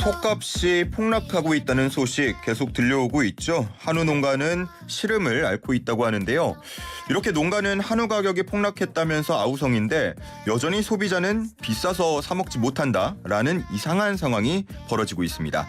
속값이 폭락하고 있다는 소식 계속 들려오고 있죠. 한우 농가는 시름을 앓고 있다고 하는데요. 이렇게 농가는 한우 가격이 폭락했다면서 아우성인데 여전히 소비자는 비싸서 사 먹지 못한다라는 이상한 상황이 벌어지고 있습니다.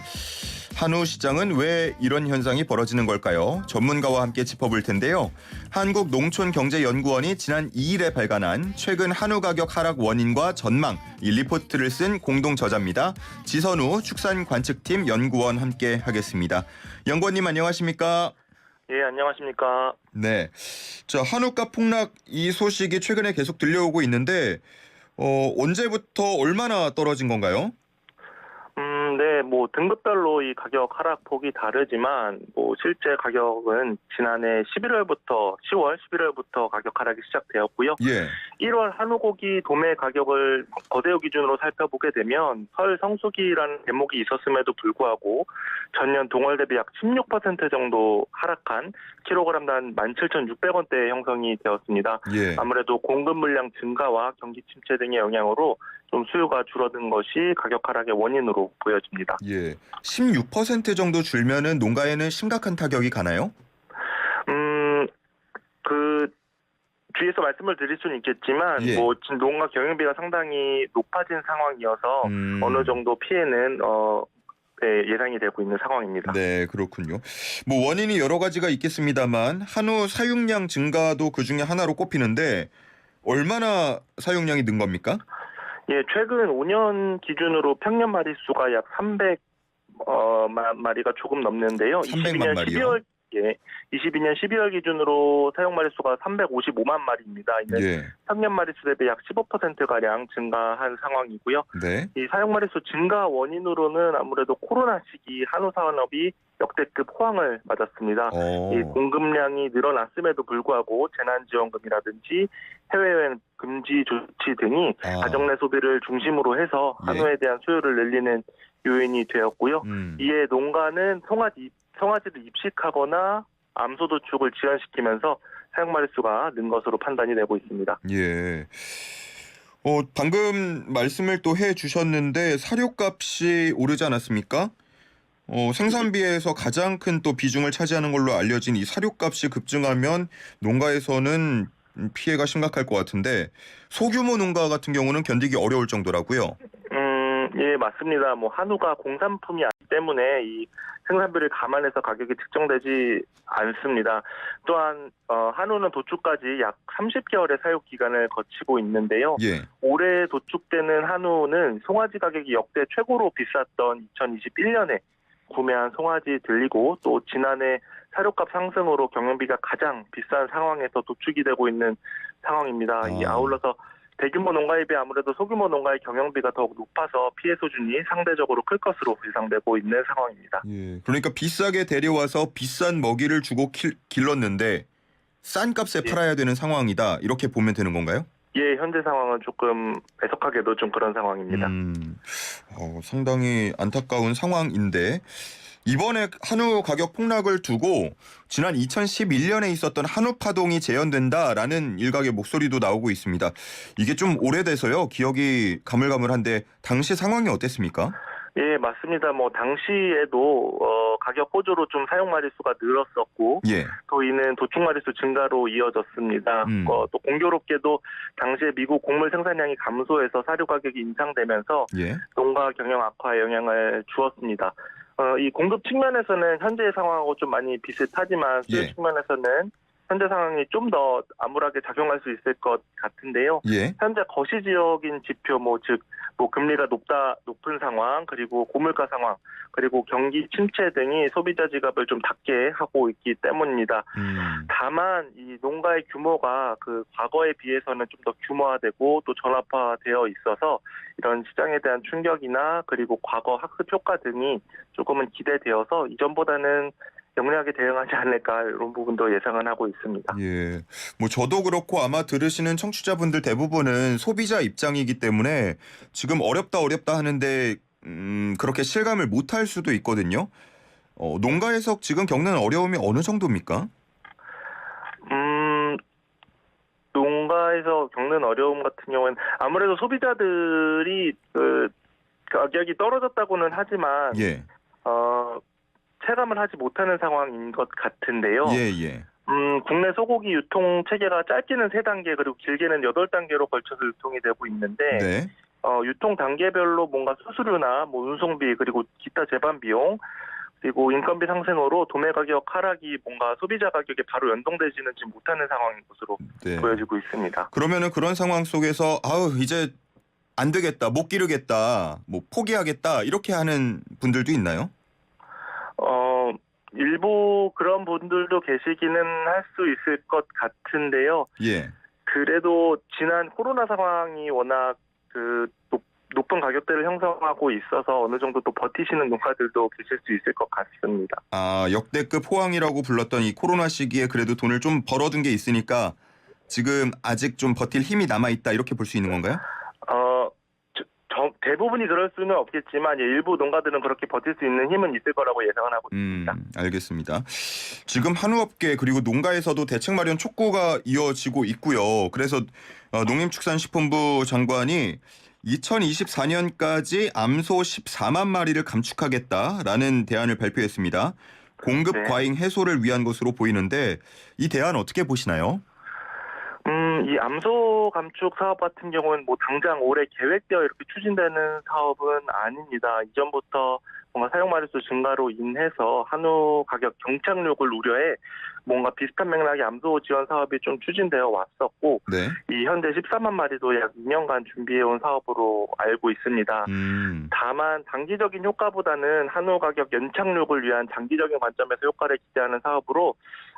한우 시장은 왜 이런 현상이 벌어지는 걸까요? 전문가와 함께 짚어볼 텐데요. 한국농촌경제연구원이 지난 2일에 발간한 최근 한우 가격 하락 원인과 전망 이 리포트를 쓴 공동 저자입니다. 지선우 축산관측팀 연구원 함께 하겠습니다. 연구원님 안녕하십니까? 예, 안녕하십니까. 네, 자 한우가 폭락 이 소식이 최근에 계속 들려오고 있는데 언제부터 얼마나 떨어진 건가요? 네, 등급별로 이 가격 하락폭이 다르지만, 실제 가격은 지난해 10월, 11월부터 가격 하락이 시작되었고요. 예. 1월 한우고기 도매 가격을 거대우 기준으로 살펴보게 되면 설 성수기라는 대목이 있었음에도 불구하고 전년 동월 대비 약 16% 정도 하락한 킬로그램당 17,600원대 형성이 되었습니다. 예. 아무래도 공급 물량 증가와 경기 침체 등의 영향으로 좀 수요가 줄어든 것이 가격 하락의 원인으로 보여집니다. 예, 16% 정도 줄면은 농가에는 심각한 타격이 가나요? 뒤에서 말씀을 드릴 수는 있겠지만, 예. 지금 농가 경영비가 상당히 높아진 상황이어서 어느 정도 피해는 네, 예상이 되고 있는 상황입니다. 네, 그렇군요. 원인이 여러 가지가 있겠습니다만 한우 사육량 증가도 그 중에 하나로 꼽히는데 얼마나 사육량이 는 겁니까? 예, 최근 5년 기준으로 평년 마리수가 약 300마리가 조금 넘는데요. 300만 마리요? 22년 12월 기준으로 사육 마리수가 355만 마리입니다. 이는 예. 평년 마리수 대비 약 15%가량 증가한 상황이고요. 네. 이 사육 마리수 증가 원인으로는 아무래도 코로나 시기 한우 산업이 역대급 호황을 맞았습니다. 이 공급량이 늘어났음에도 불구하고 재난지원금이라든지 해외여행 금지 조치 등이 가정 내 소비를 중심으로 해서 한우에 대한 수요를 늘리는 요인이 되었고요. 이에 농가는 송아지를 입식하거나 암소 도축을 지연시키면서 사육 마리수가 는 것으로 판단이 되고 있습니다. 예. 방금 말씀을 또 해주셨는데 사료값이 오르지 않았습니까? 생산비에서 가장 큰 또 비중을 차지하는 걸로 알려진 이 사료값이 급증하면 농가에서는 피해가 심각할 것 같은데 소규모 농가 같은 경우는 견디기 어려울 정도라고요. 예, 맞습니다. 한우가 공산품이 아니기 때문에 이 생산비를 감안해서 가격이 측정되지 않습니다. 또한 한우는 도축까지 약 30개월의 사육 기간을 거치고 있는데요. 예. 올해 도축되는 한우는 송아지 가격이 역대 최고로 비쌌던 2021년에 구매한 송아지 들리고 또 지난해 사료값 상승으로 경영비가 가장 비싼 상황에서 도축이 되고 있는 상황입니다. 아울러서 대규모 농가에 비해 아무래도 소규모 농가의 경영비가 더욱 높아서 피해 수준이 상대적으로 클 것으로 예상되고 있는 상황입니다. 예. 그러니까 비싸게 데려와서 비싼 먹이를 주고 길렀는데 싼 값에 팔아야 되는 상황이다. 이렇게 보면 되는 건가요? 예, 현재 상황은 조금 애석하게도 좀 그런 상황입니다. 상당히 안타까운 상황인데 이번에 한우 가격 폭락을 두고 지난 2011년에 있었던 한우 파동이 재현된다라는 일각의 목소리도 나오고 있습니다. 이게 좀 오래돼서요. 기억이 가물가물한데 당시 상황이 어땠습니까? 예, 맞습니다. 당시에도 가격 호조로 좀 사육 마리수가 늘었었고, 예. 또 이는 도축 마리수 증가로 이어졌습니다. 또 공교롭게도 당시에 미국 곡물 생산량이 감소해서 사료 가격이 인상되면서 농가 경영 악화에 영향을 주었습니다. 이 공급 측면에서는 현재의 상황하고 좀 많이 비슷하지만 수요 측면에서는 현재 상황이 좀 더 암울하게 작용할 수 있을 것 같은데요. 현재 거시 지역인 지표, 즉 금리가 높은 상황, 그리고 고물가 상황, 그리고 경기 침체 등이 소비자 지갑을 좀 닫게 하고 있기 때문입니다. 다만 이 농가의 규모가 그 과거에 비해서는 좀 더 규모화되고 또 전업화되어 있어서 이런 시장에 대한 충격이나 그리고 과거 학습 효과 등이 조금은 기대되어서 이전보다는 영리하게 대응하지 않을까 이런 부분도 예상은 하고 있습니다. 예, 저도 그렇고 아마 들으시는 청취자분들 대부분은 소비자 입장이기 때문에 지금 어렵다 하는데 그렇게 실감을 못할 수도 있거든요. 농가에서 지금 겪는 어려움이 어느 정도입니까? 농가에서 겪는 어려움 같은 경우는 아무래도 소비자들이 가격이 떨어졌다고는 하지만 예. 체감을 하지 못하는 상황인 것 같은데요. 예. 국내 소고기 유통 체계가 짧게는 3단계 그리고 길게는 8단계로 걸쳐서 유통이 되고 있는데 네. 유통 단계별로 뭔가 수수료나 뭐 운송비 그리고 기타 제반 비용 그리고 인건비 상승으로 도매 가격 하락이 뭔가 소비자 가격에 바로 연동되지는 지금 못하는 상황인 것으로 네. 보여지고 있습니다. 그러면은 그런 상황 속에서 이제 안 되겠다, 못 기르겠다, 뭐 포기하겠다 이렇게 하는 분들도 있나요? 일부 그런 분들도 계시기는 할 수 있을 것 같은데요. 예. 그래도 지난 코로나 상황이 워낙 높은 가격대를 형성하고 있어서 어느 정도 또 버티시는 농가들도 계실 수 있을 것 같습니다. 역대급 호황이라고 불렀던 이 코로나 시기에 그래도 돈을 좀 벌어둔 게 있으니까 지금 아직 좀 버틸 힘이 남아있다 이렇게 볼 수 있는 건가요? 대부분이 그럴 수는 없겠지만 일부 농가들은 그렇게 버틸 수 있는 힘은 있을 거라고 예상을 하고 있습니다. 알겠습니다. 지금 한우업계 그리고 농가에서도 대책 마련 촉구가 이어지고 있고요. 그래서 농림축산식품부 장관이 2024년까지 암소 14만 마리를 감축하겠다라는 대안을 발표했습니다. 공급 네. 과잉 해소를 위한 것으로 보이는데 이 대안 어떻게 보시나요? 이 암소 감축 사업 같은 경우는 뭐 당장 올해 계획되어 이렇게 추진되는 사업은 아닙니다. 이전부터 뭔가 사용 마리수 증가로 인해서 한우 가격 경착륙을 우려해 뭔가 비슷한 맥락의 암소 지원 사업이 좀 추진되어 왔었고 네. 이 현재 14만 마리도 약 2년간 준비해온 사업으로 알고 있습니다. 다만 단기적인 효과보다는 한우 가격 연착륙을 위한 장기적인 관점에서 효과를 기대하는 사업으로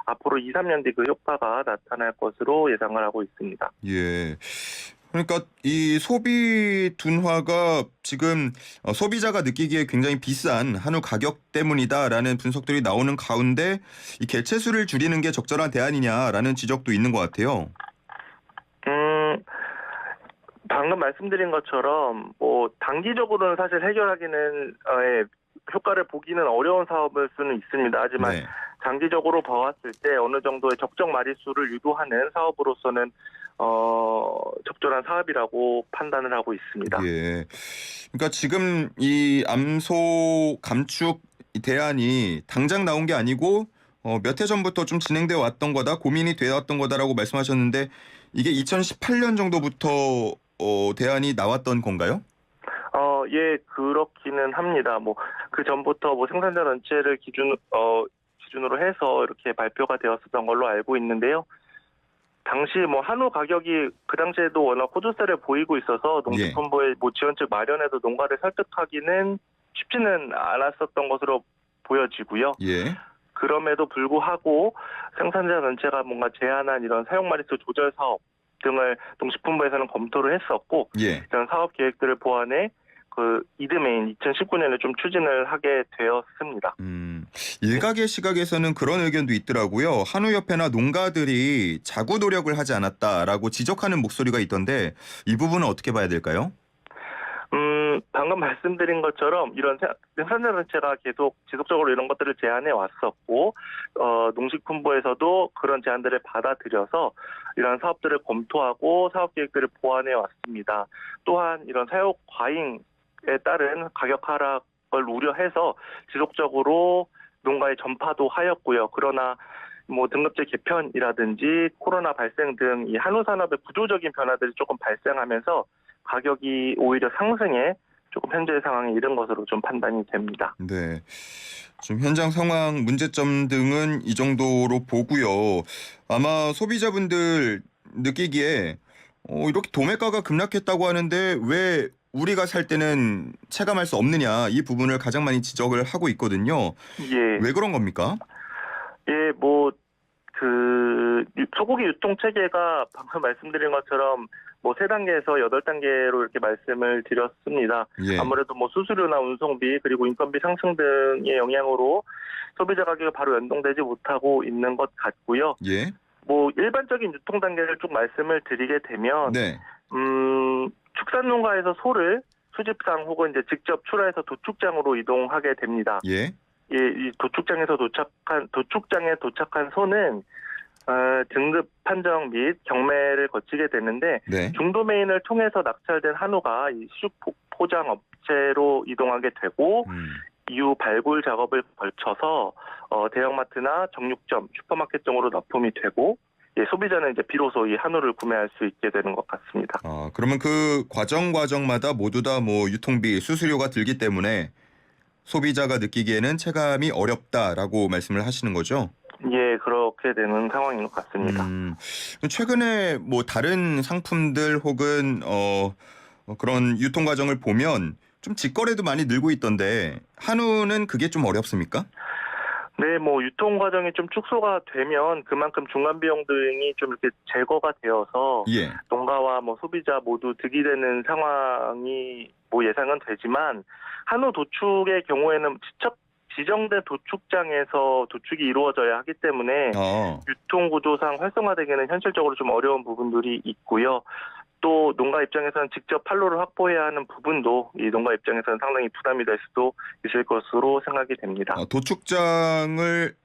앞으로 2, 3년 뒤 그 효과가 나타날 것으로 예상을 하고 있습니다. 예. 그러니까 이 소비 둔화가 지금 소비자가 느끼기에 굉장히 비싼 한우 가격 때문이다라는 분석들이 나오는 가운데 이 개체수를 줄이는 게 적절한 대안이냐라는 지적도 있는 것 같아요. 방금 말씀드린 것처럼 뭐 단기적으로는 사실 해결하기는 효과를 보기는 어려운 사업일 수는 있습니다. 하지만 네. 장기적으로 봐왔을 때 어느 정도의 적정 마리수를 유도하는 사업으로서는 적절한 사업이라고 판단을 하고 있습니다. 예. 그러니까 지금 이 암소 감축 대안이 당장 나온 게 아니고 몇 해 전부터 좀 진행되어 왔던 거다, 고민이 되어 왔던 거다라고 말씀하셨는데 이게 2018년 정도부터 대안이 나왔던 건가요? 예, 그렇기는 합니다. 뭐 그 전부터 뭐 생산자 전체를 기준으로 해서 이렇게 발표가 되었었던 걸로 알고 있는데요. 당시 뭐 한우 가격이 그 당시에도 워낙 호조세를 보이고 있어서 농식품부의 뭐 지원책 마련에도 농가를 설득하기는 쉽지는 않았었던 것으로 보여지고요. 예. 그럼에도 불구하고 생산자 전체가 뭔가 제한한 이런 사용 마리수 조절 사업 등을 농식품부에서는 검토를 했었고 이런 사업 계획들을 보완해 그 이듬해인 2019년에 좀 추진을 하게 되었습니다. 일각의 시각에서는 그런 의견도 있더라고요. 한우협회나 농가들이 자구 노력을 하지 않았다라고 지적하는 목소리가 있던데 이 부분은 어떻게 봐야 될까요? 방금 말씀드린 것처럼 이런 생산자 단체가 계속 지속적으로 이런 것들을 제안해 왔었고 농식품부에서도 그런 제안들을 받아들여서 이런 사업들을 검토하고 사업 계획들을 보완해 왔습니다. 또한 이런 사육 과잉에 따른 가격 하락을 우려해서 지속적으로 농가에 전파도 하였고요. 그러나 뭐 등급제 개편이라든지 코로나 발생 등 이 한우 산업의 구조적인 변화들이 조금 발생하면서 가격이 오히려 상승에 조금 현재의 상황에 이른 것으로 좀 판단이 됩니다. 네. 지금 현장 상황, 문제점 등은 이 정도로 보고요. 아마 소비자분들 느끼기에 이렇게 도매가가 급락했다고 하는데 왜 우리가 살 때는 체감할 수 없느냐 이 부분을 가장 많이 지적을 하고 있거든요. 예. 왜 그런 겁니까? 예, 뭐 소고기 유통 체계가 방금 말씀드린 것처럼 뭐 3단계에서 8단계로 이렇게 말씀을 드렸습니다. 예. 아무래도 뭐 수수료나 운송비 그리고 인건비 상승 등의 영향으로 소비자 가격이 바로 연동되지 못하고 있는 것 같고요. 예. 뭐 일반적인 유통 단계를 쭉 말씀을 드리게 되면 축산농가에서 소를 수집상 혹은 이제 직접 출하해서 도축장으로 이동하게 됩니다. 예. 이 도축장에 도착한 소는 등급 판정 및 경매를 거치게 되는데 네. 중도메인을 통해서 낙찰된 한우가 이 수축 포장 업체로 이동하게 되고 이후 발굴 작업을 거쳐서 대형마트나 정육점, 슈퍼마켓 등으로 납품이 되고 소비자는 이제 비로소 이 한우를 구매할 수 있게 되는 것 같습니다. 그러면 그 과정마다 모두 다 뭐 유통비, 수수료가 들기 때문에 소비자가 느끼기에는 체감이 어렵다라고 말씀을 하시는 거죠? 예, 그렇게 되는 상황인 것 같습니다. 최근에 뭐 다른 상품들 혹은 그런 유통 과정을 보면 좀 직거래도 많이 늘고 있던데 한우는 그게 좀 어렵습니까? 네, 뭐 유통 과정이 좀 축소가 되면 그만큼 중간 비용 등이 좀 이렇게 제거가 되어서 예. 농가와 뭐 소비자 모두 득이 되는 상황이 뭐 예상은 되지만 한우 도축의 경우에는 지정된 도축장에서 도축이 이루어져야 하기 때문에 유통 구조상 활성화되기는 현실적으로 좀 어려운 부분들이 있고요. 또 농가 입장에서는 직접 판로를 확보해야 하는 부분도 이 농가 입장에서는 상당히 부담이 될 수도 있을 것으로 생각이 됩니다. 도축장을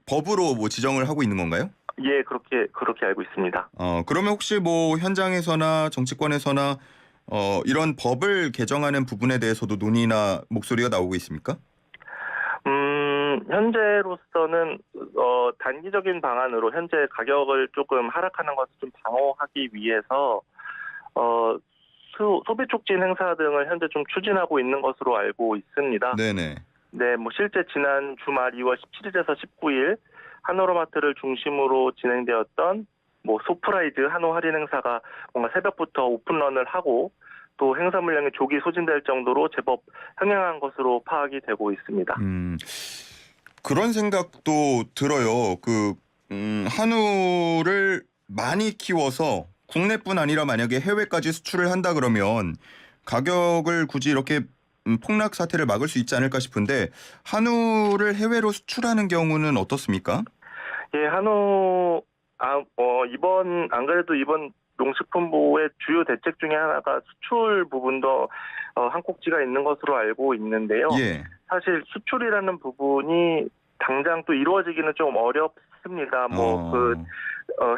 법으로 뭐 지정을 하고 있는 건가요? 예, 그렇게 알고 있습니다. 그러면 혹시 뭐 현장에서나 정치권에서나 이런 법을 개정하는 부분에 대해서도 논의나 목소리가 나오고 있습니까? 현재로서는 단기적인 방안으로 현재 가격을 조금 하락하는 것을 좀 방어하기 위해서 소비 촉진 행사 등을 현재 좀 추진하고 있는 것으로 알고 있습니다. 네네. 네, 뭐 실제 지난 주말 2월 17일에서 19일 한우로마트를 중심으로 진행되었던 뭐 소프라이즈 한우 할인 행사가 뭔가 새벽부터 오픈런을 하고 또 행사 물량이 조기 소진될 정도로 제법 흥행한 것으로 파악이 되고 있습니다. 그런 생각도 들어요. 한우를 많이 키워서 국내뿐 아니라 만약에 해외까지 수출을 한다 그러면 가격을 굳이 이렇게 폭락 사태를 막을 수 있지 않을까 싶은데 한우를 해외로 수출하는 경우는 어떻습니까? 예, 한우 안 그래도 이번 농식품부의 주요 대책 중에 하나가 수출 부분도 한 꼭지가 있는 것으로 알고 있는데요. 예. 사실 수출이라는 부분이 당장 또 이루어지기는 좀 어렵습니다.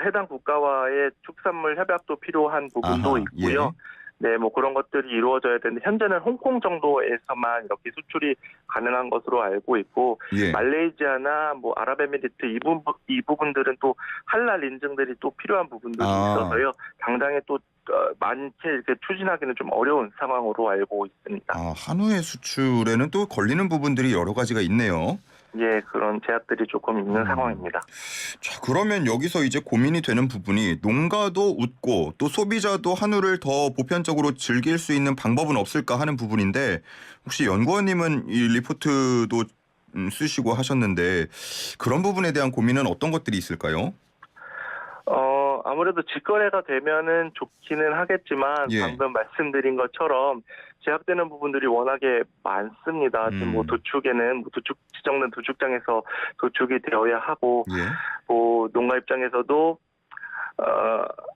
해당 국가와의 축산물 협약도 필요한 부분도 있고요. 예. 네, 뭐 그런 것들이 이루어져야 되는데 현재는 홍콩 정도에서만 이렇게 수출이 가능한 것으로 알고 있고 예. 말레이시아나 뭐 아랍에미리트 이 부분들은 또 할랄 인증들이 또 필요한 부분들이 있어서요. 당장에 또 많게 이렇게 추진하기는 좀 어려운 상황으로 알고 있습니다. 한우의 수출에는 또 걸리는 부분들이 여러 가지가 있네요. 예, 그런 제약들이 조금 있는 상황입니다. 자, 그러면 여기서 이제 고민이 되는 부분이 농가도 웃고 또 소비자도 한우를 더 보편적으로 즐길 수 있는 방법은 없을까 하는 부분인데 혹시 연구원님은 이 리포트도 쓰시고 하셨는데 그런 부분에 대한 고민은 어떤 것들이 있을까요? 아무래도 직거래가 되면은 좋기는 하겠지만 방금 말씀드린 것처럼 제약되는 부분들이 워낙에 많습니다. 지금 뭐 도축에는 지정된 도축장에서 도축이 되어야 하고 뭐 농가 입장에서도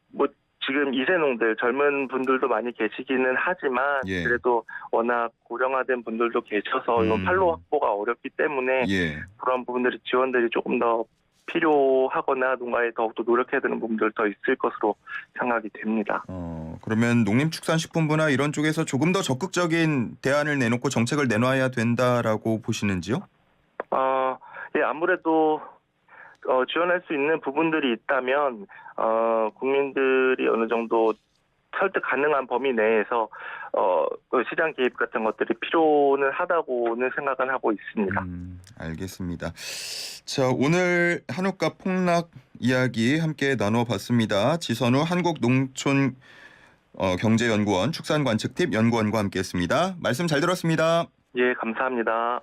뭐 지금 이세농들 젊은 분들도 많이 계시기는 하지만 그래도 워낙 고령화된 분들도 계셔서 이건 판로 확보가 어렵기 때문에 그런 부분들이 지원들이 조금 더 필요하거나 농가에 더욱더 노력해야 되는 부분들 더 있을 것으로 생각이 됩니다. 그러면 농림축산식품부나 이런 쪽에서 조금 더 적극적인 대안을 내놓고 정책을 내놔야 된다라고 보시는지요? 예, 아무래도 지원할 수 있는 부분들이 있다면 국민들이 어느 정도 설득 가능한 범위 내에서 시장 개입 같은 것들이 필요는 하다고는 생각은 하고 있습니다. 알겠습니다. 자, 오늘 한우가 폭락 이야기 함께 나눠봤습니다. 지선우 한국농촌경제연구원 축산관측팀 연구원과 함께했습니다. 말씀 잘 들었습니다. 예, 감사합니다.